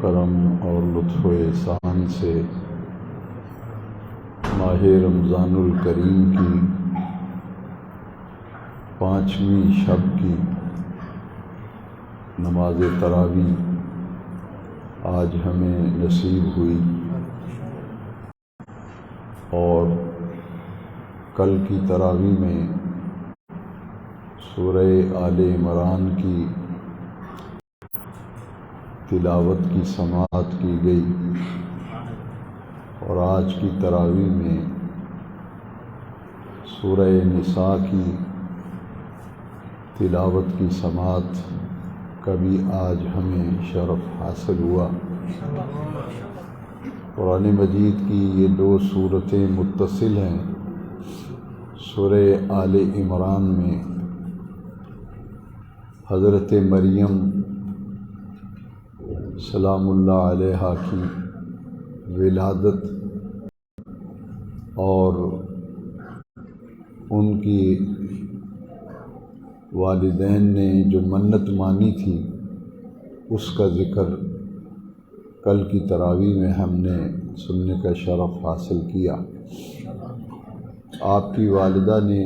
کرم اور لطف و احسان سے ماہ رمضان الکریم کی 5ویں شب کی نماز تراویح آج ہمیں نصیب ہوئی، اور کل کی تراویح میں سورہ آل عمران کی تلاوت کی سماعت کی گئی، اور آج کی تراویح میں سورہ نساء کی تلاوت کی سماعت کا بھی آج ہمیں شرف حاصل ہوا۔ قرآن مجید کی یہ 2 سورتیں متصل ہیں۔ سورہ آل عمران میں حضرت مریم سلام اللہ علیہا کی ولادت اور ان کی والدین نے جو منت مانی تھی اس کا ذکر کل کی تراویح میں ہم نے سننے کا شرف حاصل کیا۔ آپ کی والدہ نے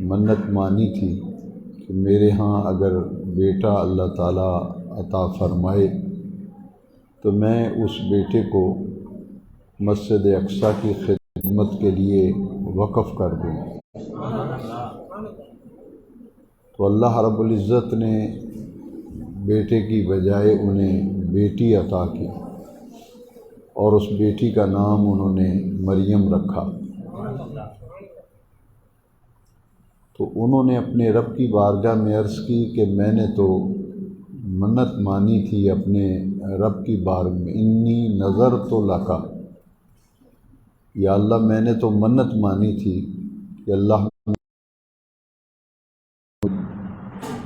منت مانی تھی کہ میرے ہاں اگر بیٹا اللہ تعالیٰ عطا فرمائے تو میں اس بیٹے کو مسجد اقصیٰ کی خدمت کے لیے وقف کر دوں۔ تو اللہ رب العزت نے بیٹے کی بجائے انہیں بیٹی عطا کی، اور اس بیٹی کا نام انہوں نے مریم رکھا۔ تو انہوں نے اپنے رب کی بارگاہ میں عرض کی کہ میں نے تو منت مانی تھی اپنے رب کی بارگاہ میں، انی نظرت لکا، یا اللہ میں نے تو منت مانی تھی کہ اللہ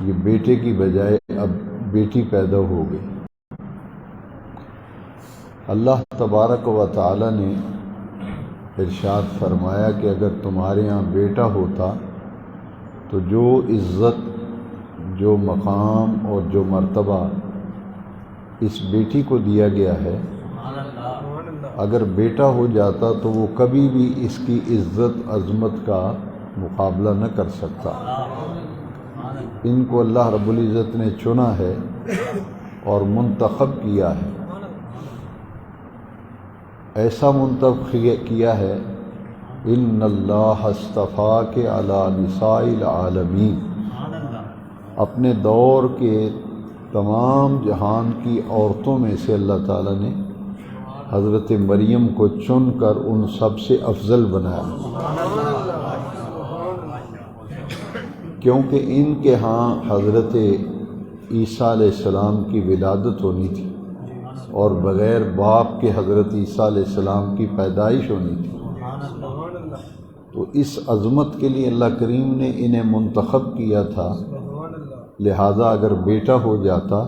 یہ بیٹے کی بجائے اب بیٹی پیدا ہو گئی۔ اللہ تبارک و تعالی نے ارشاد فرمایا کہ اگر تمہارے ہاں بیٹا ہوتا تو جو عزت، جو مقام اور جو مرتبہ اس بیٹی کو دیا گیا ہے، اگر بیٹا ہو جاتا تو وہ کبھی بھی اس کی عزت عظمت کا مقابلہ نہ کر سکتا۔ ان کو اللہ رب العزت نے چنا ہے اور منتخب کیا ہے، ایسا منتخب کیا ہے ان اللہ اصطفاک علی نساء العالمین، اپنے دور کے تمام جہان کی عورتوں میں سے اللہ تعالیٰ نے حضرت مریم کو چن کر ان سب سے افضل بنایا، کیونکہ ان کے ہاں حضرت عیسیٰ علیہ السلام کی ولادت ہونی تھی، اور بغیر باپ کے حضرت عیسیٰ علیہ السلام کی پیدائش ہونی تھی۔ تو اس عظمت کے لیے اللہ کریم نے انہیں منتخب کیا تھا، لہذا اگر بیٹا ہو جاتا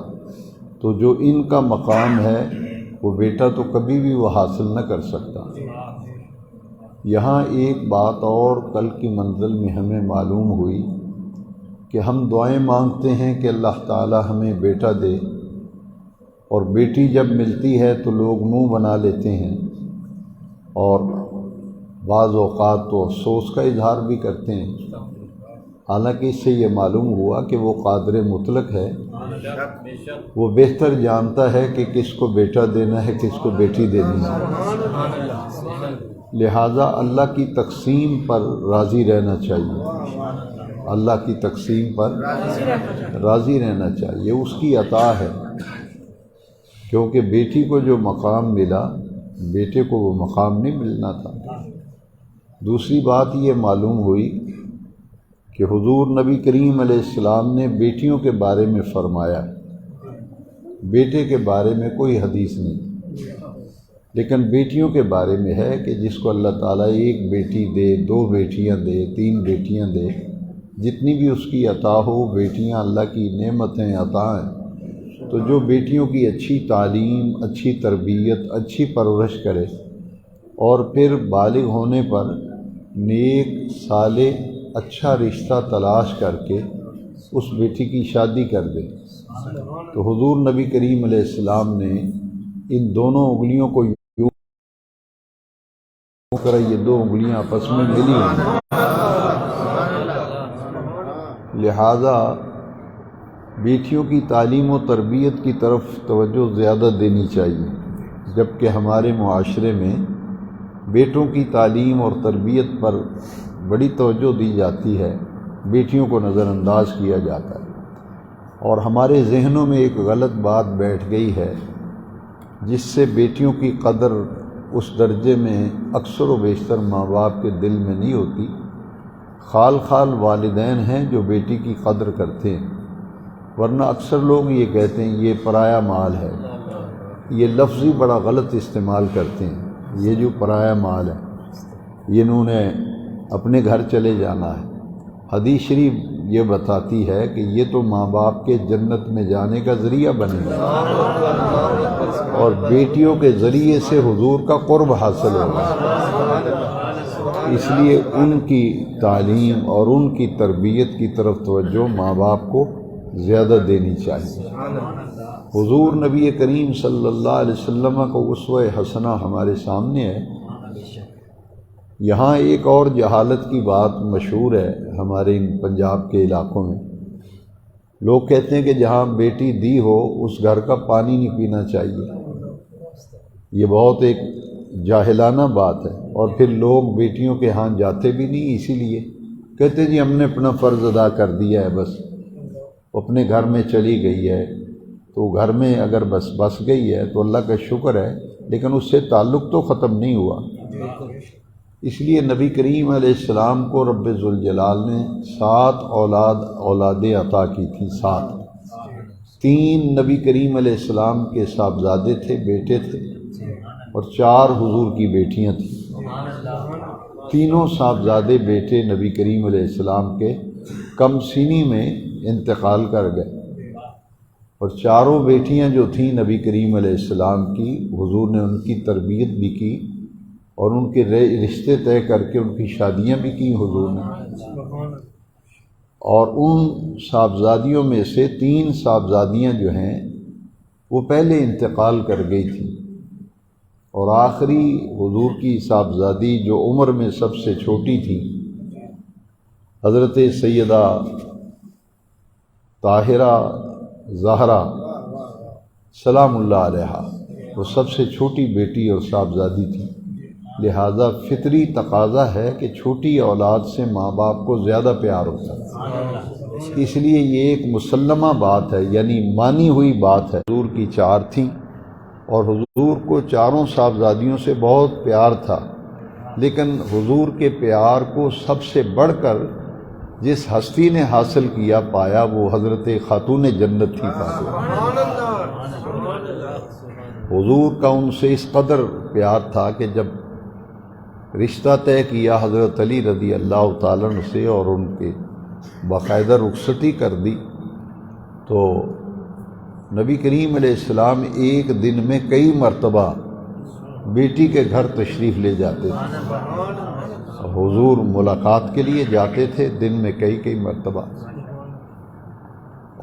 تو جو ان کا مقام ہے وہ بیٹا تو کبھی بھی وہ حاصل نہ کر سکتا۔ یہاں ایک بات اور کل کی منزل میں ہمیں معلوم ہوئی کہ ہم دعائیں مانگتے ہیں کہ اللہ تعالی ہمیں بیٹا دے، اور بیٹی جب ملتی ہے تو لوگ منہ بنا لیتے ہیں، اور بعض اوقات تو افسوس کا اظہار بھی کرتے ہیں، حالانکہ اس سے یہ معلوم ہوا کہ وہ قادر مطلق ہے، وہ بہتر جانتا ہے کہ کس کو بیٹا دینا ہے کس کو بیٹی دینی ہے، لہٰذا اللہ کی تقسیم پر راضی رہنا چاہیے، اللہ کی تقسیم پر راضی رہنا چاہیے، اس کی عطا ہے، کیونکہ بیٹی کو جو مقام ملا بیٹے کو وہ مقام نہیں ملنا تھا۔ دوسری بات یہ معلوم ہوئی کہ حضور نبی کریم علیہ السلام نے بیٹیوں کے بارے میں فرمایا، بیٹے کے بارے میں کوئی حدیث نہیں، لیکن بیٹیوں کے بارے میں ہے کہ جس کو اللہ تعالیٰ 1 بیٹی دے، 2 بیٹیاں دے، 3 بیٹیاں دے، جتنی بھی اس کی عطا ہو، بیٹیاں اللہ کی نعمتیں عطا ہیں، تو جو بیٹیوں کی اچھی تعلیم، اچھی تربیت، اچھی پرورش کرے، اور پھر بالغ ہونے پر نیک صالح اچھا رشتہ تلاش کر کے اس بیٹی کی شادی کر دے، تو حضور نبی کریم علیہ السلام نے ان دونوں انگلیوں کو یوں کرا، یہ دو انگلیاں آپس میں ملی ہیں، لہذا بیٹیوں کی تعلیم و تربیت کی طرف توجہ زیادہ دینی چاہیے، جبکہ ہمارے معاشرے میں بیٹوں کی تعلیم اور تربیت پر بڑی توجہ دی جاتی ہے، بیٹیوں کو نظر انداز کیا جاتا ہے، اور ہمارے ذہنوں میں ایک غلط بات بیٹھ گئی ہے جس سے بیٹیوں کی قدر اس درجے میں اکثر و بیشتر ماں باپ کے دل میں نہیں ہوتی۔ خال خال والدین ہیں جو بیٹی کی قدر کرتے ہیں، ورنہ اکثر لوگ یہ کہتے ہیں یہ پرایا مال ہے، یہ لفظ ہی بڑا غلط استعمال کرتے ہیں، یہ جو پرایا مال ہے یہ انہوں نے اپنے گھر چلے جانا ہے۔ حدیث شریف یہ بتاتی ہے کہ یہ تو ماں باپ کے جنت میں جانے کا ذریعہ بنے گا، اور بیٹیوں کے ذریعے سے حضور کا قرب حاصل ہوگا، اس لیے ان کی تعلیم اور ان کی تربیت کی طرف توجہ ماں باپ کو زیادہ دینی چاہیے۔ حضور نبی کریم صلی اللہ علیہ وسلم کا اسوہ حسنہ ہمارے سامنے ہے۔ یہاں ایک اور جہالت کی بات مشہور ہے ہمارے ان پنجاب کے علاقوں میں، لوگ کہتے ہیں کہ جہاں بیٹی دی ہو اس گھر کا پانی نہیں پینا چاہیے، یہ بہت ایک جاہلانہ بات ہے، اور پھر لوگ بیٹیوں کے ہاں جاتے بھی نہیں، اسی لیے کہتے جی ہم نے اپنا فرض ادا کر دیا ہے، بس اپنے گھر میں چلی گئی ہے، تو گھر میں اگر بس گئی ہے تو اللہ کا شکر ہے، لیکن اس سے تعلق تو ختم نہیں ہوا۔ اس لیے نبی کریم علیہ السلام کو رب ذوالجلال نے 7 اولادیں عطا کی تھیں، 7۔ 3 نبی کریم علیہ السلام کے صاحبزادے تھے، بیٹے تھے، اور 4 حضور کی بیٹیاں تھیں۔ تینوں صاحبزادے بیٹے نبی کریم علیہ السلام کے کم سینی میں انتقال کر گئے، اور 4 بیٹیاں جو تھیں نبی کریم علیہ السلام کی، حضور نے ان کی تربیت بھی کی اور ان کے رشتے طے کر کے ان کی شادیاں بھی کی حضور نے، اور ان صاحبزادیوں میں سے 3 صاحبزادیاں جو ہیں وہ پہلے انتقال کر گئی تھیں، اور آخری حضور کی صاحبزادی جو عمر میں سب سے چھوٹی تھی، حضرت سیدہ طاہرہ زہرا سلام اللہ علیہا، وہ سب سے چھوٹی بیٹی اور صاحبزادی تھی، لہذا فطری تقاضا ہے کہ چھوٹی اولاد سے ماں باپ کو زیادہ پیار ہوتا ہے، اس لیے یہ ایک مسلمہ بات ہے، یعنی مانی ہوئی بات ہے۔ حضور کی 4 تھیں، اور حضور کو 4 صاحبزادیوں سے بہت پیار تھا، لیکن حضور کے پیار کو سب سے بڑھ کر جس ہستی نے حاصل کیا پایا وہ حضرت خاتون جنت تھی فاطمہ۔ حضور کا ان سے اس قدر پیار تھا کہ جب رشتہ طے کیا حضرت علی رضی اللہ تعالیٰ عنہ سے اور ان کے باقاعدہ رخصتی کر دی، تو نبی کریم علیہ السلام ایک دن میں کئی مرتبہ بیٹی کے گھر تشریف لے جاتے تھے، حضور ملاقات کے لیے جاتے تھے دن میں کئی مرتبہ،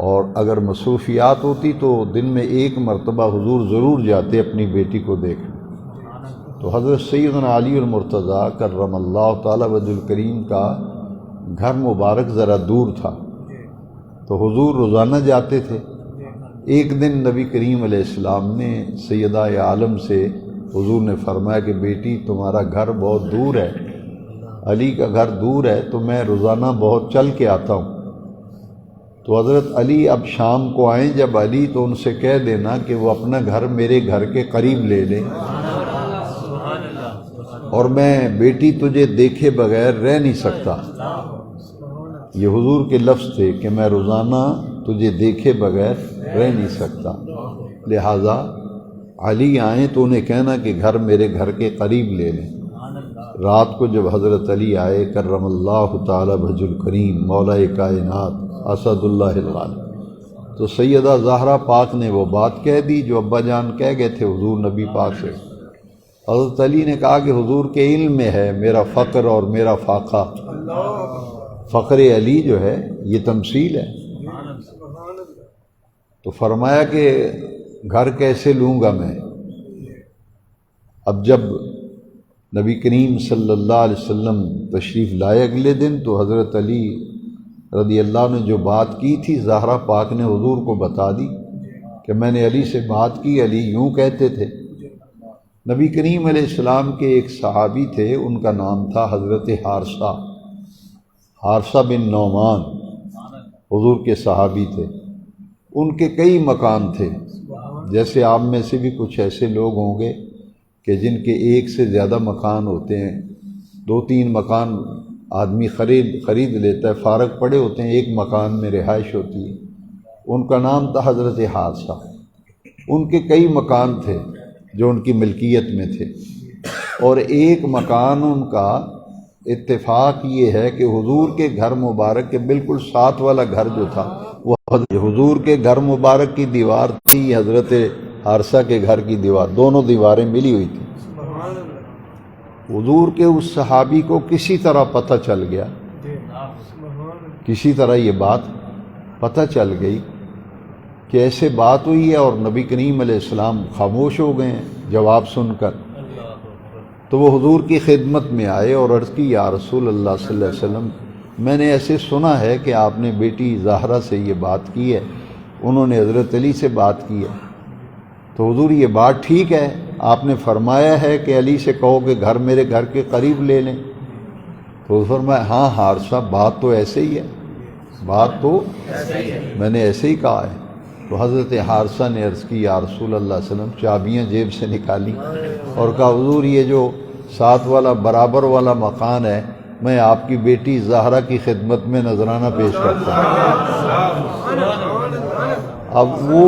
اور اگر مصروفیات ہوتی تو دن میں 1 مرتبہ حضور ضرور جاتے اپنی بیٹی کو دیکھنے۔ تو حضرت سیدنا علی المرتضیٰ کرم اللہ تعالی وجہ الکریم کا گھر مبارک ذرا دور تھا، تو حضور روزانہ جاتے تھے۔ ایک دن نبی کریم علیہ السلام نے سیدہ عالم سے حضور نے فرمایا کہ بیٹی تمہارا گھر بہت دور ہے، علی کا گھر دور ہے، تو میں روزانہ بہت چل کے آتا ہوں، تو حضرت علی اب شام کو آئیں جب علی تو ان سے کہہ دینا کہ وہ اپنا گھر میرے گھر کے قریب لے لیں، اور میں بیٹی تجھے دیکھے بغیر رہ نہیں سکتا۔ یہ حضور کے لفظ تھے کہ میں روزانہ تجھے دیکھے بغیر رہ نہیں سکتا، لہٰذا علی آئیں تو انہیں کہنا کہ گھر میرے گھر کے قریب لے لیں۔ رات کو جب حضرت علی آئے کرم اللہ تعالی وجہ الکریم مولا کائنات اسد اللہ الغالب، تو سیدہ زہرا پاک نے وہ بات کہہ دی جو ابا جان کہہ گئے تھے حضور نبی پاک سے۔ حضرت علی نے کہا کہ حضور کے علم میں ہے میرا فقر اور میرا فاقہ، فقر علی جو ہے یہ تمثیل ہے۔ تو فرمایا کہ گھر کیسے لوں گا میں؟ اب جب نبی کریم صلی اللہ علیہ وسلم تشریف لائے اگلے دن، تو حضرت علی رضی اللہ عنہ نے جو بات کی تھی زہرا پاک نے حضور کو بتا دی کہ میں نے علی سے بات کی، علی یوں کہتے تھے۔ نبی کریم علیہ السلام کے ایک صحابی تھے، ان کا نام تھا حضرت حارثہ بن نعمان، حضور کے صحابی تھے۔ ان کے کئی مکان تھے، جیسے آپ میں سے بھی کچھ ایسے لوگ ہوں گے کہ جن کے ایک سے زیادہ مکان ہوتے ہیں، 2-3 مکان آدمی خرید لیتا ہے، فارغ پڑے ہوتے ہیں، ایک مکان میں رہائش ہوتی ہے۔ ان کا نام تھا حضرت حارثہ۔ ان کے کئی مکان تھے جو ان کی ملکیت میں تھے، اور ایک مکان ان کا اتفاق یہ ہے کہ حضور کے گھر مبارک کے بالکل ساتھ والا گھر جو تھا وہ حضور کے گھر مبارک کی دیوار تھی، حضرت حارثہ کے گھر کی دیوار، دونوں دیواریں ملی ہوئی تھیں۔ حضور کے اس صحابی کو کسی طرح پتہ چل گیا، کسی طرح یہ بات پتہ چل گئی کہ ایسے بات ہوئی ہے، اور نبی کریم علیہ السلام خاموش ہو گئے ہیں جواب سن کر۔ تو وہ حضور کی خدمت میں آئے اور عرض کی، یا رسول اللہ صلی اللہ علیہ وسلم، میں نے ایسے سنا ہے کہ آپ نے بیٹی زہرا سے یہ بات کی ہے، انہوں نے حضرت علی سے بات کی ہے، تو حضور یہ بات ٹھیک ہے؟ آپ نے فرمایا ہے کہ علی سے کہو کہ گھر میرے گھر کے قریب لے لیں؟ تو فرمایا ہاں حارثہ، بات تو ایسے ہی ہے، بات تو میں نے ایسے ہی کہا ہے۔ تو حضرت حارثہ نے عرض کی، یا رسول اللہ صلی اللہ علیہ وسلم، چابیاں جیب سے نکالی اور کہا، حضور یہ جو ساتھ والا برابر والا مکان ہے، میں آپ کی بیٹی زہرا کی خدمت میں نذرانہ پیش کرتا ہوں۔ اب وہ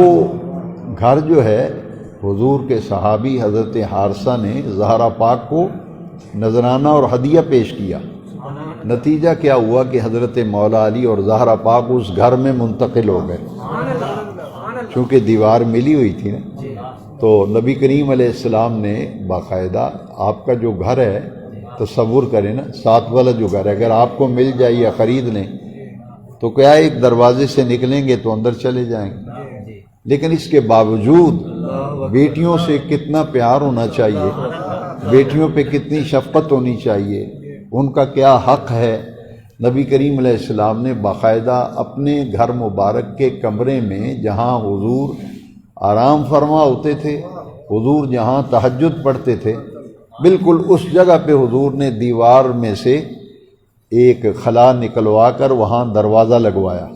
گھر جو ہے، حضور کے صحابی حضرت حارثہ نے زہرا پاک کو نذرانہ اور ہدیہ پیش کیا۔ نتیجہ کیا ہوا کہ حضرت مولا علی اور زہرا پاک اس گھر میں منتقل ہو گئے، چونکہ دیوار ملی ہوئی تھی نا۔ تو نبی کریم علیہ السلام نے باقاعدہ، آپ کا جو گھر ہے تصور کریں نا، ساتھ والا جو گھر ہے اگر آپ کو مل جائے یا خرید لیں تو کیا ایک دروازے سے نکلیں گے تو اندر چلے جائیں گے، لیکن اس کے باوجود بیٹیوں سے کتنا پیار ہونا چاہیے، بیٹیوں پہ کتنی شفقت ہونی چاہیے، ان کا کیا حق ہے۔ نبی کریم علیہ السلام نے باقاعدہ اپنے گھر مبارک کے کمرے میں، جہاں حضور آرام فرما ہوتے تھے، حضور جہاں تہجد پڑھتے تھے، بالکل اس جگہ پہ حضور نے دیوار میں سے ایک خلا نکلوا کر وہاں دروازہ لگوایا،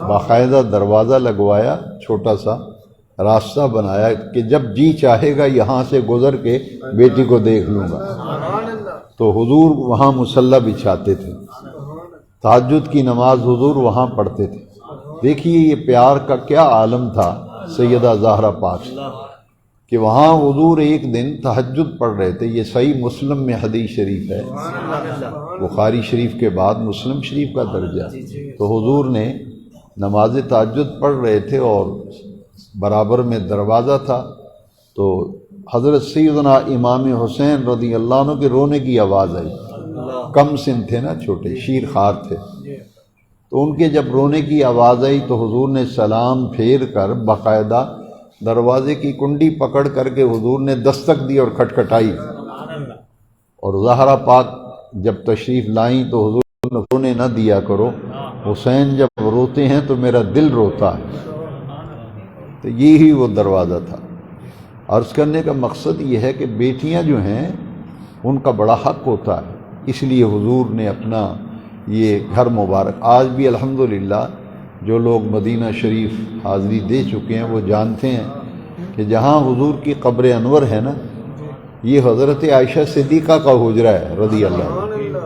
باقاعدہ دروازہ لگوایا، چھوٹا سا راستہ بنایا کہ جب جی چاہے گا یہاں سے گزر کے بیٹی کو دیکھ لوں گا۔ تو حضور وہاں مصلی بچھاتے تھے، تہجد کی نماز حضور وہاں پڑھتے تھے۔ دیکھیے یہ پیار کا کیا عالم تھا سیدہ زہرا پاک، کہ وہاں حضور ایک دن تہجد پڑھ رہے تھے۔ یہ صحیح مسلم میں حدیث شریف ہے، بخاری شریف کے بعد مسلم شریف کا درجہ۔ تو حضور نے نماز تہجد پڑھ رہے تھے اور برابر میں دروازہ تھا، تو حضرت سیدنا امام حسین رضی اللہ عنہ کے رونے کی آواز آئی۔ کم سن تھے نا، چھوٹے شیر خوار تھے، تو ان کے جب رونے کی آواز آئی تو حضور نے سلام پھیر کر باقاعدہ دروازے کی کنڈی پکڑ کر کے حضور نے دستک دی اور کھٹکھٹائی، اور زہرا پاک جب تشریف لائیں تو حضور نے رونے نہ دیا کرو، حسین جب روتے ہیں تو میرا دل روتا ہے۔ تو یہی وہ دروازہ تھا۔ عرض کرنے کا مقصد یہ ہے کہ بیٹیاں جو ہیں ان کا بڑا حق ہوتا ہے، اس لیے حضور نے اپنا یہ گھر مبارک، آج بھی الحمدللہ جو لوگ مدینہ شریف حاضری دے چکے ہیں وہ جانتے ہیں کہ جہاں حضور کی قبر انور ہے نا، یہ حضرت عائشہ صدیقہ کا حجرہ ہے رضی اللہ عنہ۔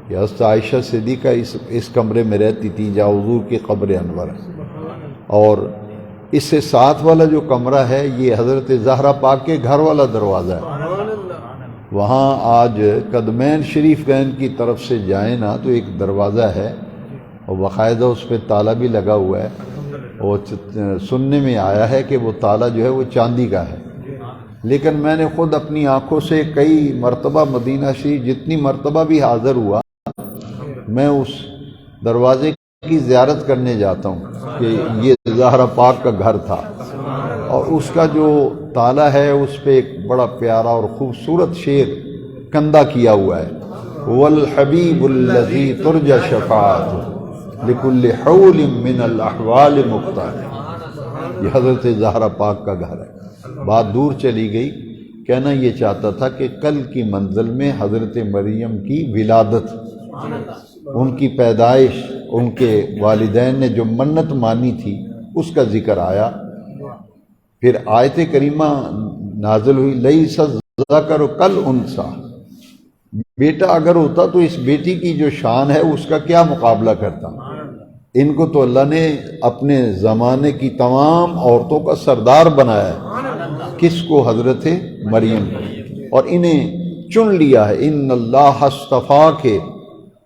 یہ حضرت عائشہ صدیقہ اس کمرے میں رہتی تھی جہاں حضور کی قبر انور ہے، اور اس سے ساتھ والا جو کمرہ ہے یہ حضرت زہرا پاک کے گھر والا دروازہ ہے۔ وہاں آج قدمین شریف گین کی طرف سے جائیں نا تو ایک دروازہ ہے اور باقاعدہ اس پہ تالا بھی لگا ہوا ہے، اور سننے میں آیا ہے کہ وہ تالا جو ہے وہ چاندی کا ہے، لیکن میں نے خود اپنی آنکھوں سے کئی مرتبہ مدینہ شریف جتنی مرتبہ بھی حاضر ہوا، میں اس دروازے کی زیارت کرنے جاتا ہوں کہ یہ زہرا پاک کا گھر تھا، اور اس کا جو تالا ہے اس پہ ایک بڑا پیارا اور خوبصورت شعر کندہ کیا ہوا ہے، والحبیب الذی ترجى شفاعت لکل حول من الاحوال مختار۔ یہ حضرت زہرا پاک کا گھر ہے۔ بات دور چلی گئی، کہنا یہ چاہتا تھا کہ کل کی منزل میں حضرت مریم کی ولادت، ان کی پیدائش، ان کے والدین نے جو منت مانی تھی اس کا ذکر آیا۔ پھر آیت کریمہ نازل ہوئی، لیس الذکر کالانثی، بیٹا اگر ہوتا تو اس بیٹی کی جو شان ہے اس کا کیا مقابلہ کرتا۔ ان کو تو اللہ نے اپنے زمانے کی تمام عورتوں کا سردار بنایا ہے، کس کو؟ حضرت مریم کو، اور انہیں چن لیا ہے۔ ان اللہ اصطفاک،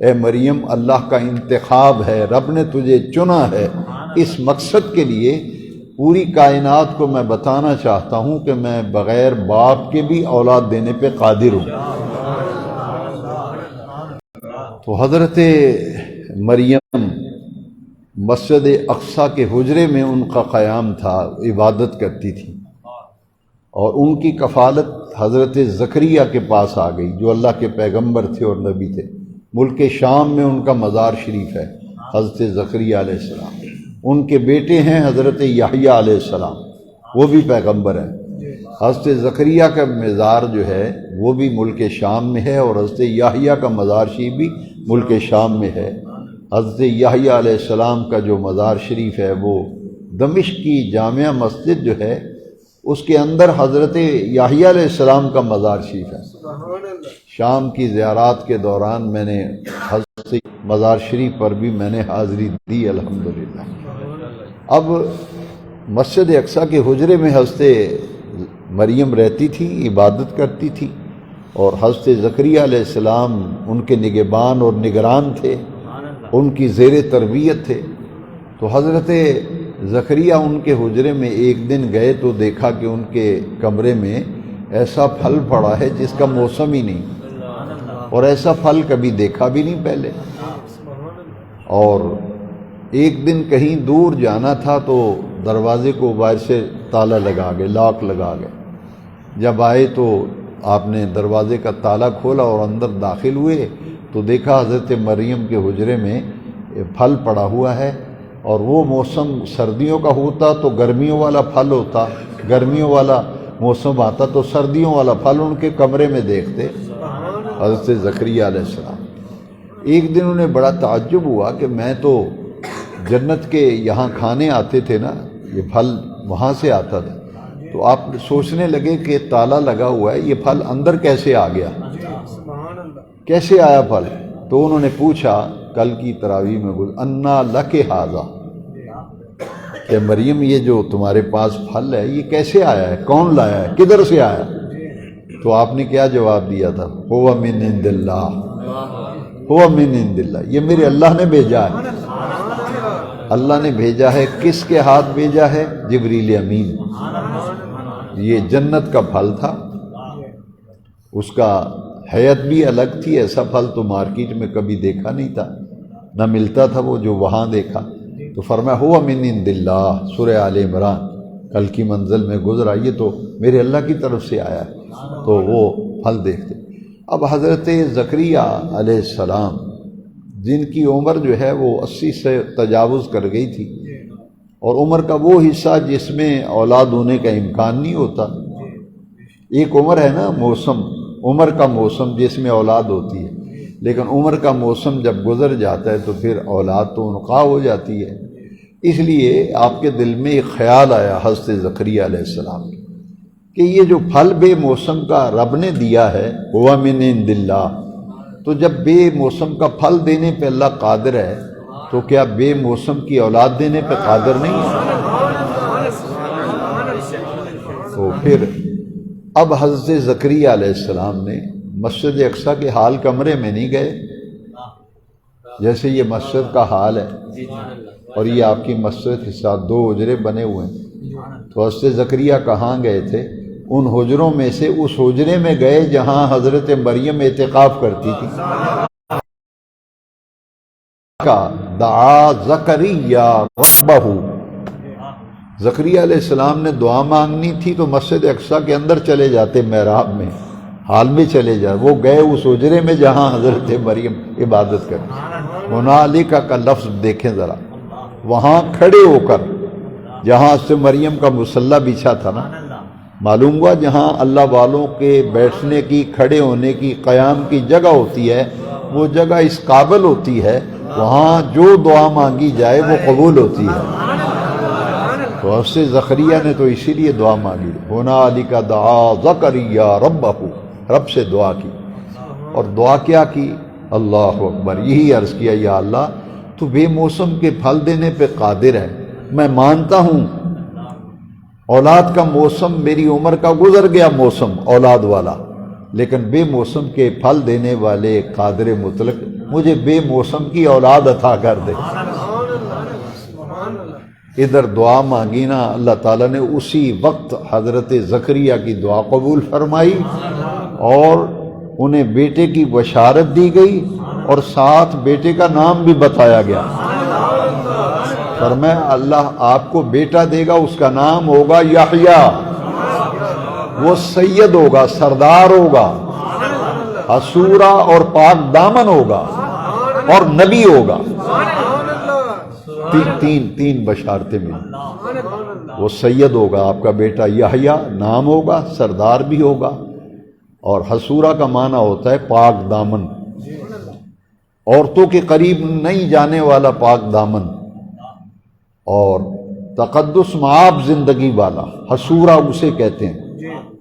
اے مریم اللہ کا انتخاب ہے، رب نے تجھے چنا ہے اس مقصد کے لیے۔ پوری کائنات کو میں بتانا چاہتا ہوں کہ میں بغیر باپ کے بھی اولاد دینے پہ قادر ہوں۔ تو حضرت مریم مسجد اقصیٰ کے حجرے میں ان کا قیام تھا، عبادت کرتی تھی، اور ان کی کفالت حضرت زکریا کے پاس آ گئی جو اللہ کے پیغمبر تھے اور نبی تھے۔ ملک شام میں ان کا مزار شریف ہے، حضرت زکریا علیہ السلام۔ ان کے بیٹے ہیں حضرت یحییٰ علیہ السلام، وہ بھی پیغمبر ہیں۔ حضرت زکریا کا مزار جو ہے وہ بھی ملک شام میں ہے، اور حضرت یحییٰ کا مزار شریف بھی ملک شام میں ہے۔ حضرت یحییٰ علیہ السلام کا جو مزار شریف ہے وہ دمشق کی جامع مسجد جو ہے اس کے اندر حضرت یحییٰ علیہ السلام کا مزار شریف ہے۔ شام کی زیارات کے دوران میں نے حضرت مزار شریف پر بھی میں نے حاضری دی الحمدللہ۔ اب مسجد اقصیٰ کے حجرے میں حضرت مریم رہتی تھی، عبادت کرتی تھی، اور حضرت زکریا علیہ السلام ان کے نگہبان اور نگران تھے، ان کی زیر تربیت تھے۔ تو حضرت زکریا ان کے حجرے میں ایک دن گئے تو دیکھا کہ ان کے کمرے میں ایسا پھل پڑا ہے جس کا موسم ہی نہیں، اور ایسا پھل کبھی دیکھا بھی نہیں پہلے۔ اور ایک دن کہیں دور جانا تھا تو دروازے کو باہر سے تالا لگا گئے، لاک لگا گئے۔ جب آئے تو آپ نے دروازے کا تالا کھولا اور اندر داخل ہوئے تو دیکھا حضرت مریم کے حجرے میں پھل پڑا ہوا ہے، اور وہ موسم سردیوں کا ہوتا تو گرمیوں والا پھل ہوتا، گرمیوں والا موسم آتا تو سردیوں والا پھل ان کے کمرے میں دیکھتے حضرت زکریا علیہ السلام۔ ایک دن انہیں بڑا تعجب ہوا کہ میں تو جنت کے یہاں کھانے آتے تھے نا، یہ پھل وہاں سے آتا تھا، تو آپ سوچنے لگے کہ تالا لگا ہوا ہے، یہ پھل اندر کیسے آ گیا، کیسے آیا پھل؟ تو انہوں نے پوچھا کل کی تراویح میں انا لک ھذا، کہ مریم یہ جو تمہارے پاس پھل ہے یہ کیسے آیا ہے، کون لایا ہے، کدھر سے آیا؟ تو آپ نے کیا جواب دیا تھا؟ ہو من عند اللہ، ہو من عند اللہ، یہ میرے اللہ نے بھیجا ہے، اللہ نے بھیجا ہے۔ کس کے ہاتھ بھیجا ہے؟ جبریل امین۔ یہ جنت کا پھل تھا، اس کا حیت بھی الگ تھی، ایسا پھل تو مارکیٹ میں کبھی دیکھا نہیں تھا، نہ ملتا تھا وہ جو وہاں دیکھا۔ تو فرمایا ہوا من عند اللہ، سورہ آل عمران کل کی منزل میں گزرا، یہ تو میرے اللہ کی طرف سے آیا ہے، تو وہ پھل دیکھتے۔ اب حضرت زکریا علیہ السلام جن کی عمر جو ہے وہ 80 سے تجاوز کر گئی تھی، اور عمر کا وہ حصہ جس میں اولاد ہونے کا امکان نہیں ہوتا۔ ایک عمر ہے نا موسم، عمر کا موسم جس میں اولاد ہوتی ہے، لیکن عمر کا موسم جب گزر جاتا ہے تو پھر اولاد تو انقطاع ہو جاتی ہے۔ اس لیے آپ کے دل میں ایک خیال آیا حضرت زکریا علیہ السلام کہ یہ جو پھل بے موسم کا رب نے دیا ہے ہوا من عند اللہ، تو جب بے موسم کا پھل دینے پہ اللہ قادر ہے تو کیا بے موسم کی اولاد دینے پہ قادر نہیں ہے؟ تو پھر اب حضرت زکریا علیہ السلام نے مسجد اقصیٰ کے حال کمرے میں نہیں گئے، جیسے یہ مسجد کا حال ہے، اور یہ آپ کی مسجد کے ساتھ 2 حجرے بنے ہوئے ہیں۔ تو حضرت زکریا کہاں گئے تھے؟ ان حجروں میں سے اس حجرے میں گئے جہاں حضرت مریم اعتکاف کرتی تھی، کا دعا زکریا ربہ، زکریا علیہ السلام نے دعا مانگنی تھی تو مسجد اقصی کے اندر چلے جاتے، محراب میں، حال میں چلے جاتے، وہ گئے اس حجرے میں جہاں حضرت مریم عبادت کرتی۔ ہنالک کا لفظ دیکھیں ذرا، وہاں کھڑے ہو کر، جہاں سے مریم کا مصلی بچھا تھا نا، معلوم ہوا جہاں اللہ والوں کے بیٹھنے کی، کھڑے ہونے کی، قیام کی جگہ ہوتی ہے، وہ جگہ اس قابل ہوتی ہے، وہاں جو دعا مانگی جائے وہ قبول ہوتی ہے۔ تو اس سے زکریا نے تو اسی لیے دعا مانگی، ہنالک دعا زکریا ربہ، رب سے دعا کی، اور دعا کیا کی؟ اللہ اکبر، یہی عرض کیا، یا اللہ تو بے موسم کے پھل دینے پہ قادر ہے، میں مانتا ہوں اولاد کا موسم میری عمر کا گزر گیا، موسم اولاد والا، لیکن بے موسم کے پھل دینے والے قادر مطلق مجھے بے موسم کی اولاد عطا کر دے۔ ادھر دعا مانگی نا، اللہ تعالیٰ نے اسی وقت حضرت زکریا کی دعا قبول فرمائی، اور انہیں بیٹے کی بشارت دی گئی، اور ساتھ بیٹے کا نام بھی بتایا گیا۔ فرمایا اللہ آپ کو بیٹا دے گا، اس کا نام ہوگا یحییٰ، وہ سید ہوگا، سردار ہوگا، حصورہ اور پاک دامن ہوگا، اور نبی ہوگا۔ تین بشارتیں ملی، وہ سید ہوگا آپ کا بیٹا، یحییٰ نام ہوگا، سردار بھی ہوگا، اور حصورہ کا معنی ہوتا ہے پاک دامن، عورتوں کے قریب نہیں جانے والا پاک دامن، اور تقدس معاب زندگی والا، حصورہ اسے کہتے ہیں۔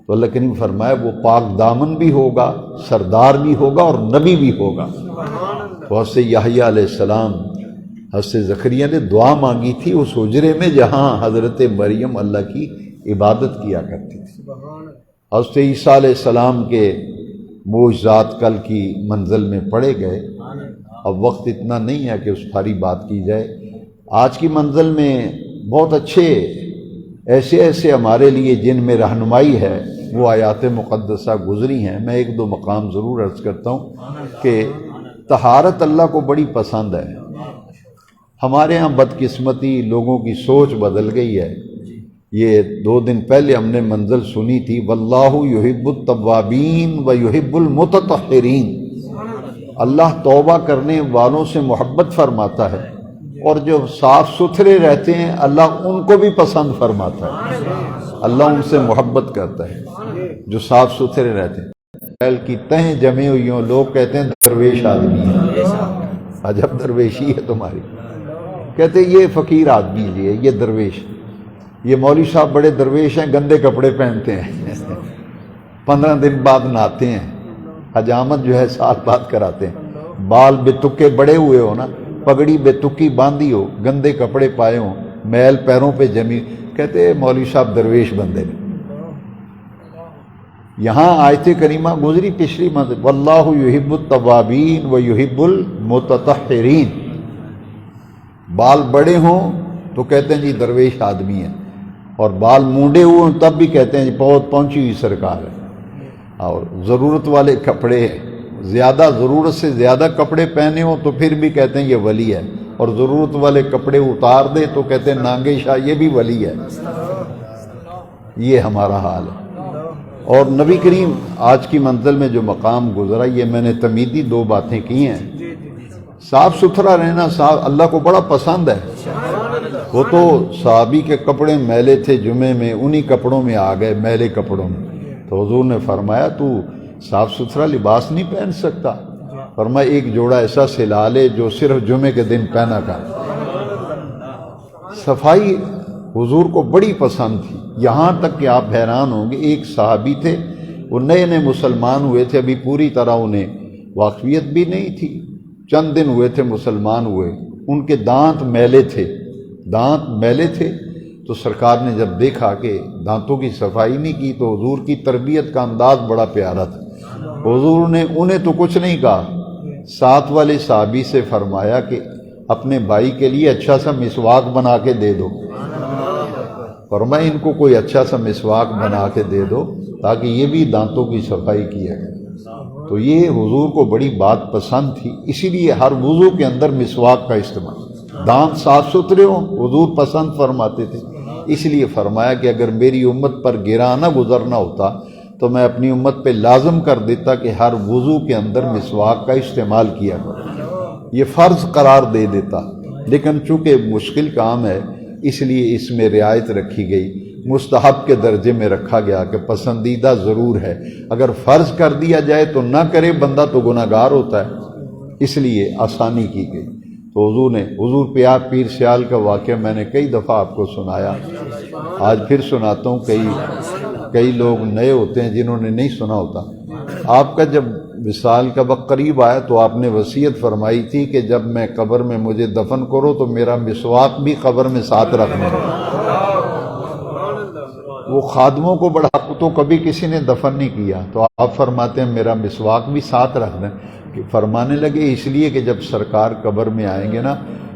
تو اللہ کریم فرمایا وہ پاک دامن بھی ہوگا، سردار بھی ہوگا، اور نبی بھی ہوگا۔ تو حضرت یحییٰ علیہ السلام، حضرت زکریا نے دعا مانگی تھی اس حجرے میں جہاں حضرت مریم اللہ کی عبادت کیا کرتی تھی۔ حضرت عیسیٰ علیہ السلام کے معجزات کل کی منزل میں پڑھے گئے، اب وقت اتنا نہیں ہے کہ اس ساری بات کی جائے۔ آج کی منزل میں بہت اچھے ایسے ہمارے لیے جن میں رہنمائی ہے وہ آیات مقدسہ گزری ہیں۔ میں ایک دو مقام ضرور عرض کرتا ہوں کہ طہارت اللہ کو بڑی پسند ہے۔ ہمارے ہاں بدقسمتی لوگوں کی سوچ بدل گئی ہے۔ یہ 2 دن پہلے ہم نے منزل سنی تھی، واللہ یحب التوابین و یحب المتطہرین، اللہ توبہ کرنے والوں سے محبت فرماتا ہے، اور جو صاف ستھرے رہتے ہیں اللہ ان کو بھی پسند فرماتا ہے، اللہ ان سے محبت کرتا ہے جو صاف ستھرے رہتے ہیں۔ پہل کی تہیں جمے ہوئی ہوں، لوگ کہتے ہیں درویش آدمی ہے، عجب درویشی ہے تمہاری، کہتے ہیں یہ فقیر آدمی ہے، یہ درویش، یہ مولوی صاحب بڑے درویش ہیں، گندے کپڑے پہنتے ہیں، 15 دن بعد نہاتے ہیں، حجامت جو ہے سال بعد کراتے ہیں، بال بے تکے بڑے ہوئے ہو نا، پگڑی بے تکی باندھی ہو، گندے کپڑے پائے ہوں، میل پیروں پہ جمی، کہتے ہیں مولوی صاحب درویش بندے نے۔ یہاں آیت کریمہ گزری پچھلی منزل، واللہ یحب التوابین و یحب المتطہرین، بال بڑے ہوں تو کہتے ہیں جی درویش آدمی ہے، اور بال مونڈے ہوئے ہوں تب بھی کہتے ہیں جی بہت پہنچی ہوئی سرکار ہے، اور ضرورت والے کپڑے، زیادہ ضرورت سے زیادہ کپڑے پہنے ہوں تو پھر بھی کہتے ہیں یہ ولی ہے، اور ضرورت والے کپڑے اتار دے تو کہتے ہیں نانگے شاہ یہ بھی ولی ہے۔ یہ ہمارا حال ہے۔ اور نبی کریم آج کی منزل میں جو مقام گزرا، یہ میں نے تمیدی 2 باتیں کی ہیں۔ صاف ستھرا رہنا اللہ کو بڑا پسند ہے۔ وہ تو صحابی کے کپڑے میلے تھے، جمعے میں انہی کپڑوں میں آ گئے، میلے کپڑوں میں، تو حضور نے فرمایا تو صاف ستھرا لباس نہیں پہن سکتا؟ فرمایا ایک جوڑا ایسا سلا لے جو صرف جمعے کے دن پہنا کر۔ صفائی حضور کو بڑی پسند تھی، یہاں تک کہ آپ حیران ہوں گے، ایک صحابی تھے، وہ نئے مسلمان ہوئے تھے، ابھی پوری طرح انہیں واقفیت بھی نہیں تھی، چند دن ہوئے تھے مسلمان ہوئے، ان کے دانت میلے تھے، تو سرکار نے جب دیکھا کہ دانتوں کی صفائی نہیں کی تو حضور کی تربیت کا انداز بڑا پیارا تھا۔ حضور نے انہیں تو کچھ نہیں کہا، ساتھ والے صحابی سے فرمایا کہ اپنے بھائی کے لیے اچھا سا مسواک بنا کے دے دو، فرمایا ان کو کوئی اچھا سا مسواک بنا کے دے دو تاکہ یہ بھی دانتوں کی صفائی کیا جائے۔ تو یہ حضور کو بڑی بات پسند تھی، اسی لیے ہر وضو کے اندر مسواک کا استعمال۔ دانت صاف ستھرے ہوں حضور پسند فرماتے تھے، اس لیے فرمایا کہ اگر میری امت پر گرانا گزرنا ہوتا تو میں اپنی امت پہ لازم کر دیتا کہ ہر وضو کے اندر مسواک کا استعمال کیا کرو، یہ فرض قرار دے دیتا، لیکن چونکہ مشکل کام ہے اس لیے اس میں رعایت رکھی گئی، مستحب کے درجے میں رکھا گیا کہ پسندیدہ ضرور ہے، اگر فرض کر دیا جائے تو نہ کرے بندہ تو گناہ گار ہوتا ہے، اس لیے آسانی کی گئی۔ تو حضور پیر سیال کا واقعہ میں نے کئی دفعہ آپ کو سنایا، آج پھر سناتا ہوں، کئی لوگ نئے ہوتے ہیں جنہوں نے نہیں سنا ہوتا۔ آپ کا جب وصال کا وقت قریب آیا تو آپ نے وصیت فرمائی تھی کہ جب میں قبر میں مجھے دفن کرو تو میرا مسواک بھی قبر میں ساتھ رکھنا ہے۔ وہ خادموں کو بڑھا تو کبھی کسی نے دفن نہیں کیا، تو آپ فرماتے ہیں میرا مسواک بھی ساتھ رکھنا ہے۔ کہ فرمانے لگے اس لیے کہ جب سرکار قبر میں آئیں گے نا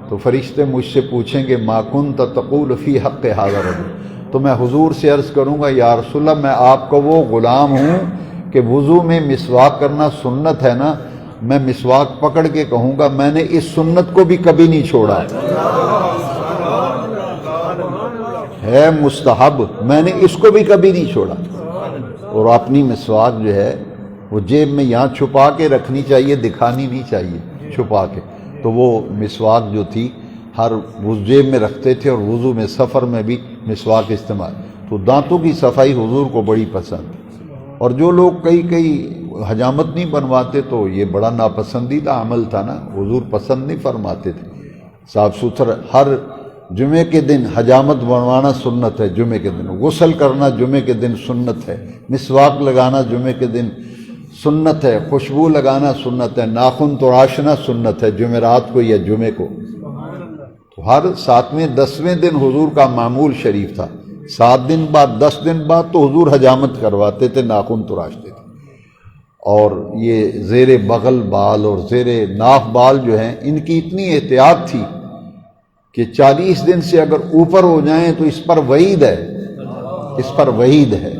تو فرشتے مجھ سے پوچھیں گے ما کنت تقول فی حق ھذا الرجل، تو میں حضور سے عرض کروں گا یا رسول اللہ میں آپ کا وہ غلام ہوں کہ وضو میں مسواک کرنا سنت ہے نا، میں مسواک پکڑ کے کہوں گا میں نے اس سنت کو بھی کبھی نہیں چھوڑا، ہے مستحب، میں نے اس کو بھی کبھی نہیں چھوڑا۔ اور اپنی مسواک جو ہے وہ جیب میں یہاں چھپا کے رکھنی چاہیے، دکھانی نہیں چاہیے چھپا کے۔ تو وہ مسواک جو تھی ہر جیب میں رکھتے تھے، اور وضو میں سفر میں بھی مسواک استعمال۔ تو دانتوں کی صفائی حضور کو بڑی پسند، اور جو لوگ کئی حجامت نہیں بنواتے تو یہ بڑا ناپسندیدہ عمل تھا نا، حضور پسند نہیں فرماتے تھے۔ صاف ستھرا ہر جمعے کے دن حجامت بنوانا سنت ہے، جمعے کے دن غسل کرنا جمعے کے دن سنت ہے، مسواک لگانا جمعے کے دن سنت ہے، خوشبو لگانا سنت ہے، ناخن تراشنا سنت ہے جمعرات کو یا جمعے کو۔ تو ہر 7ویں 10ویں دن حضور کا معمول شریف تھا، 7 دن بعد 10 دن بعد تو حضور حجامت کرواتے تھے، ناخن تراشتے تھے۔ اور یہ زیر بغل بال اور زیر ناف بال جو ہیں ان کی اتنی احتیاط تھی کہ 40 دن سے اگر اوپر ہو جائیں تو اس پر وعید ہے، اس پر وعید ہے۔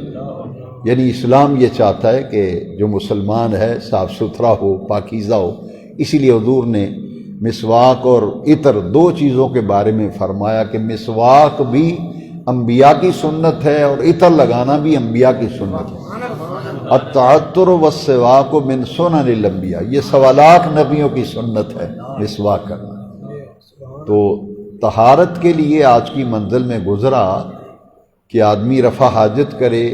یعنی اسلام یہ چاہتا ہے کہ جو مسلمان ہے صاف ستھرا ہو، پاکیزہ ہو، اسی لیے حضور نے مسواک اور عطر 2 چیزوں کے بارے میں فرمایا کہ مسواک بھی انبیاء کی سنت ہے اور عطر لگانا بھی انبیاء کی سنت ہے۔ التعطر والسواک من سنن الانبیاء، یہ 1.25 لاکھ نبیوں کی سنت ہے مسواک کرنا۔ تو طہارت کے لیے آج کی منزل میں گزرا کہ آدمی رفع حاجت کرے،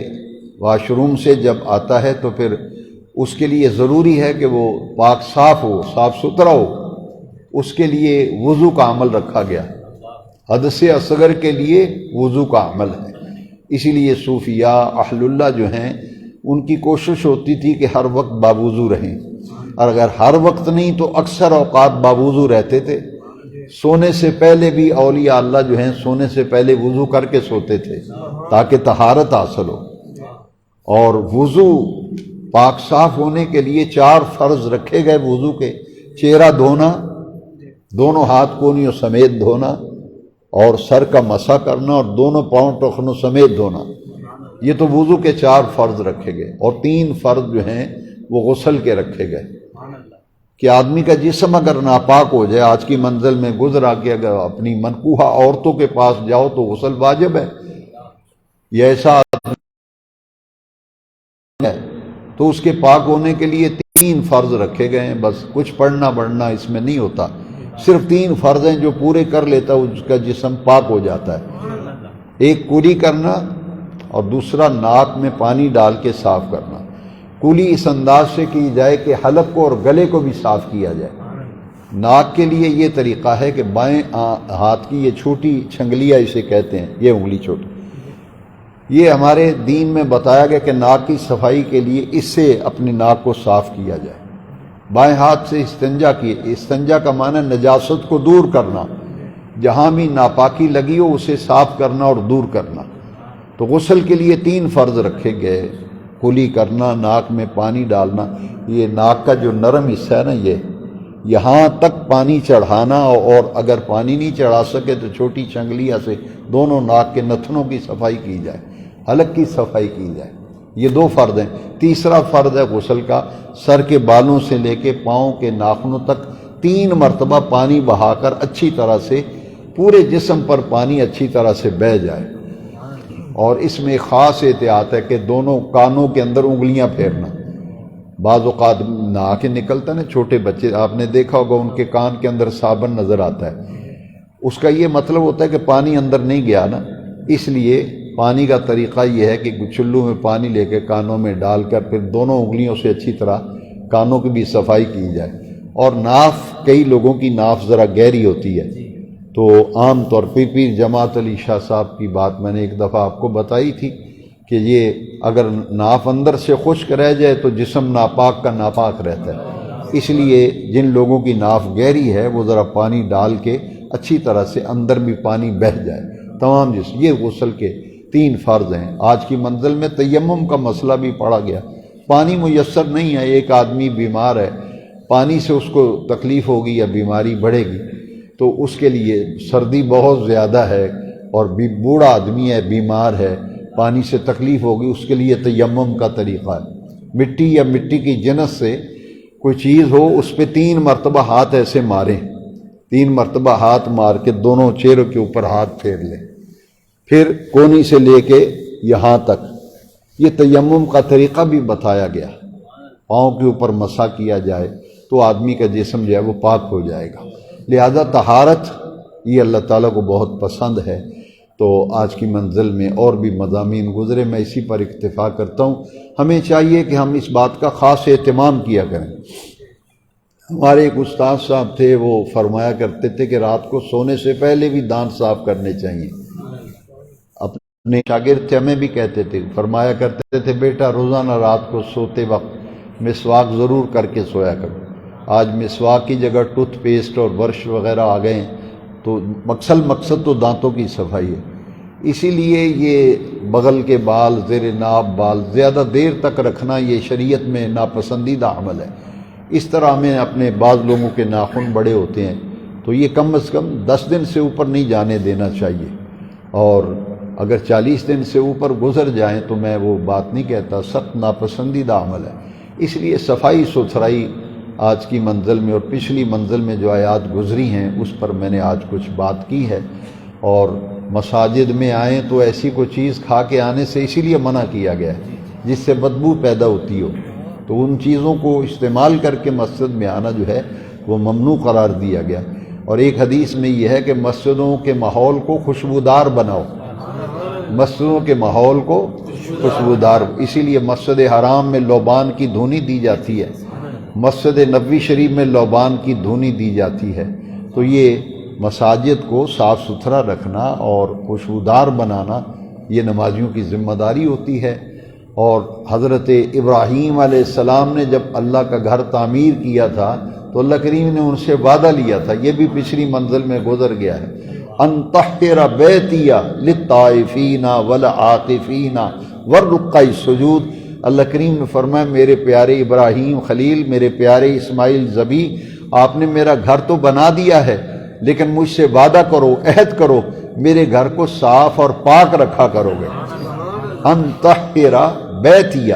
واش روم سے جب آتا ہے تو پھر اس کے لیے ضروری ہے کہ وہ پاک صاف ہو، صاف ستھرا ہو، اس کے لیے وضو کا عمل رکھا گیا، حدث اصغر کے لیے وضو کا عمل ہے۔ اسی لیے صوفیاء اہل اللہ جو ہیں ان کی کوشش ہوتی تھی کہ ہر وقت باوضو رہیں، اور اگر ہر وقت نہیں تو اکثر اوقات باوضو رہتے تھے۔ سونے سے پہلے بھی اولیاء اللہ جو ہیں سونے سے پہلے وضو کر کے سوتے تھے تاکہ طہارت حاصل ہو۔ اور وضو پاک صاف ہونے کے لیے 4 فرض رکھے گئے وضو کے: چہرہ دھونا، دونوں ہاتھ کونیوں سمیت دھونا، اور سر کا مسح کرنا، اور دونوں پاؤں ٹخنوں سمیت دھونا۔ یہ تو وضو کے 4 فرض رکھے گئے، اور 3 فرض جو ہیں وہ غسل کے رکھے گئے کہ آدمی کا جسم اگر ناپاک ہو جائے، آج کی منزل میں گزرا کہ اگر اپنی منکوحہ عورتوں کے پاس جاؤ تو غسل واجب ہے، یہ ایسا ہے تو اس کے پاک ہونے کے لیے 3 فرض رکھے گئے ہیں۔ بس کچھ پڑھنا بڑھنا اس میں نہیں ہوتا، صرف 3 فرض ہیں جو پورے کر لیتا اس کا جسم پاک ہو جاتا ہے۔ ایک کلی کرنا، اور دوسرا ناک میں پانی ڈال کے صاف کرنا۔ کلی اس انداز سے کی جائے کہ حلق کو اور گلے کو بھی صاف کیا جائے۔ ناک کے لیے یہ طریقہ ہے کہ بائیں ہاتھ کی یہ چھوٹی چھنگلیاں اسے کہتے ہیں، یہ انگلی چھوٹی، یہ ہمارے دین میں بتایا گیا کہ ناک کی صفائی کے لیے اس سے اپنی ناک کو صاف کیا جائے۔ بائیں ہاتھ سے استنجا کیے، استنجا کا معنی نجاست کو دور کرنا، جہاں بھی ناپاکی لگی ہو اسے صاف کرنا اور دور کرنا۔ تو غسل کے لیے 3 فرض رکھے گئے: کلی کرنا، ناک میں پانی ڈالنا، یہ ناک کا جو نرم حصہ ہے نا یہاں تک پانی چڑھانا، اور اگر پانی نہیں چڑھا سکے تو چھوٹی چنگلیاں سے دونوں ناک کے نتنوں کی صفائی کی جائے، حلق کی صفائی کی جائے۔ یہ 2 فرض ہیں۔ تیسرا فرض ہے غسل کا، سر کے بالوں سے لے کے پاؤں کے ناخنوں تک 3 مرتبہ پانی بہا کر اچھی طرح سے پورے جسم پر پانی اچھی طرح سے بہہ جائے، اور اس میں خاص احتیاط ہے کہ دونوں کانوں کے اندر انگلیاں پھیرنا۔ بعض اوقات نہا کے نکلتا نا چھوٹے بچے، آپ نے دیکھا ہوگا ان کے کان کے اندر صابن نظر آتا ہے، اس کا یہ مطلب ہوتا ہے کہ پانی اندر نہیں گیا نا۔ اس لیے پانی کا طریقہ یہ ہے کہ چلو میں پانی لے کے کانوں میں ڈال کر پھر دونوں انگلیوں سے اچھی طرح کانوں کی بھی صفائی کی جائے۔ اور ناف، کئی لوگوں کی ناف ذرا گہری ہوتی ہے، تو عام طور پہ پیر جماعت علی شاہ صاحب کی بات میں نے ایک دفعہ آپ کو بتائی تھی کہ یہ اگر ناف اندر سے خشک رہ جائے تو جسم ناپاک کا ناپاک رہتا ہے۔ اس لیے جن لوگوں کی ناف گہری ہے وہ ذرا پانی ڈال کے اچھی طرح سے اندر بھی پانی بہہ جائے تمام جسم۔ یہ غسل کے 3 فرض ہیں۔ آج کی منزل میں تیمم کا مسئلہ بھی پڑا گیا، پانی میسر نہیں ہے، ایک آدمی بیمار ہے، پانی سے اس کو تکلیف ہوگی یا بیماری بڑھے گی، تو اس کے لیے سردی بہت زیادہ ہے اور بوڑھا آدمی ہے، بیمار ہے، پانی سے تکلیف ہوگی، اس کے لیے تیمم کا طریقہ ہے، مٹی یا مٹی کی جنس سے کوئی چیز ہو اس پہ 3 مرتبہ ہاتھ ایسے ماریں، 3 مرتبہ ہاتھ مار کے دونوں چہروں کے اوپر ہاتھ پھیر لیں، پھر کونی سے لے کے یہاں تک۔ یہ تیمم کا طریقہ بھی بتایا گیا، پاؤں کے اوپر مسح کیا جائے تو آدمی کا جسم جو ہے وہ پاک ہو جائے گا۔ لہذا طہارت یہ اللہ تعالیٰ کو بہت پسند ہے۔ تو آج کی منزل میں اور بھی مضامین گزرے، میں اسی پر اکتفا کرتا ہوں۔ ہمیں چاہیے کہ ہم اس بات کا خاص اہتمام کیا کریں۔ ہمارے ایک استاد صاحب تھے، وہ فرمایا کرتے تھے کہ رات کو سونے سے پہلے بھی دانت صاف کرنے چاہیے۔ اپنے شاگرد تھے، ہمیں بھی کہتے تھے، فرمایا کرتے تھے بیٹا روزانہ رات کو سوتے وقت مسواک ضرور کر کے سویا کرو۔ آج مسواک کی جگہ ٹوتھ پیسٹ اور برش وغیرہ آ گئے ہیں، تو مقصد تو دانتوں کی صفائی ہے۔ اسی لیے یہ بغل کے بال، زیر ناب بال زیادہ دیر تک رکھنا یہ شریعت میں ناپسندیدہ عمل ہے۔ اس طرح ہمیں اپنے بعض لوگوں کے ناخن بڑے ہوتے ہیں تو یہ کم از کم 10 دن سے اوپر نہیں جانے دینا چاہیے، اور اگر 40 دن سے اوپر گزر جائیں تو میں وہ بات نہیں کہتا، سخت ناپسندیدہ عمل ہے۔ اس لیے صفائی ستھرائی آج کی منزل میں اور پچھلی منزل میں جو آیات گزری ہیں اس پر میں نے آج کچھ بات کی ہے۔ اور مساجد میں آئیں تو ایسی کوئی چیز کھا کے آنے سے اسی لیے منع کیا گیا ہے جس سے بدبو پیدا ہوتی ہو، تو ان چیزوں کو استعمال کر کے مسجد میں آنا جو ہے وہ ممنوع قرار دیا گیا۔ اور ایک حدیث میں یہ ہے کہ مسجدوں کے ماحول کو خوشبودار بناؤ، مسجدوں کے ماحول کو خوشبودار، اسی لیے مسجد حرام میں لوبان کی دھونی دی جاتی ہے، مسجد نبوی شریف میں لوبان کی دھونی دی جاتی ہے۔ تو یہ مساجد کو صاف ستھرا رکھنا اور خوشبودار بنانا یہ نمازیوں کی ذمہ داری ہوتی ہے۔ اور حضرت ابراہیم علیہ السلام نے جب اللہ کا گھر تعمیر کیا تھا تو اللہ کریم نے ان سے وعدہ لیا تھا، یہ بھی پچھلی منزل میں گزر گیا ہے، ان طہر بیتی للطائفین والعاکفین والرکع السجود۔ اللہ کریم نے فرمایا میرے پیارے ابراہیم خلیل، میرے پیارے اسماعیل ذبیح، آپ نے میرا گھر تو بنا دیا ہے لیکن مجھ سے وعدہ کرو، عہد کرو، میرے گھر کو صاف اور پاک رکھا کرو گے۔ ان طہر بیتی،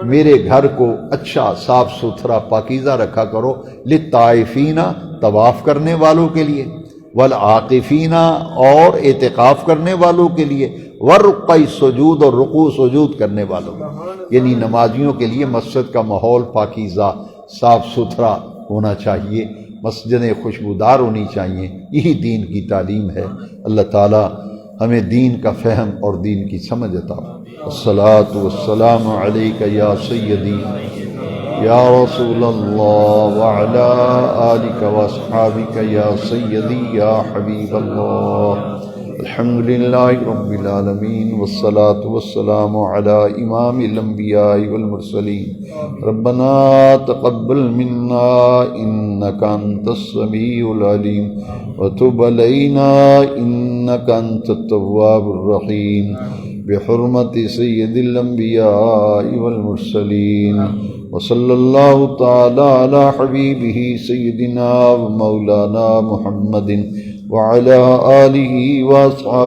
میرے گھر کو اچھا صاف ستھرا پاکیزہ رکھا کرو، للطائفین، طواف کرنے والوں کے لیے، والعاکفین، اور اعتکاف کرنے والوں کے لیے، والرکع السجود، اور رکوع سجود کرنے والوں، یعنی نمازیوں کے لیے مسجد کا ماحول پاکیزہ صاف ستھرا ہونا چاہیے، مسجدیں خوشبودار ہونی چاہیے۔ یہی دین کی تعلیم ہے۔ اللہ تعالی ہمیں دین کا فہم اور دین کی سمجھ عطا فرمائے۔ الصلاۃ والسلام علیک یا سیدی یا رسول اللہ وعلی آلک واصحابک یا سیدی یا حبیب اللہ۔ الحمدللہ رب العالمین والصلاة والسلام علی امام الانبیاء والمرسلین۔ ربنا تقبل منا انک انت السمیع العلیم وتب علینا انک انت التواب الرحیم، بحرمت سید الانبیاء والمرسلین، وصلی اللہ تعالی علی حبیبہ سیدنا و مولانا محمد وعلى آلہ واصحابہ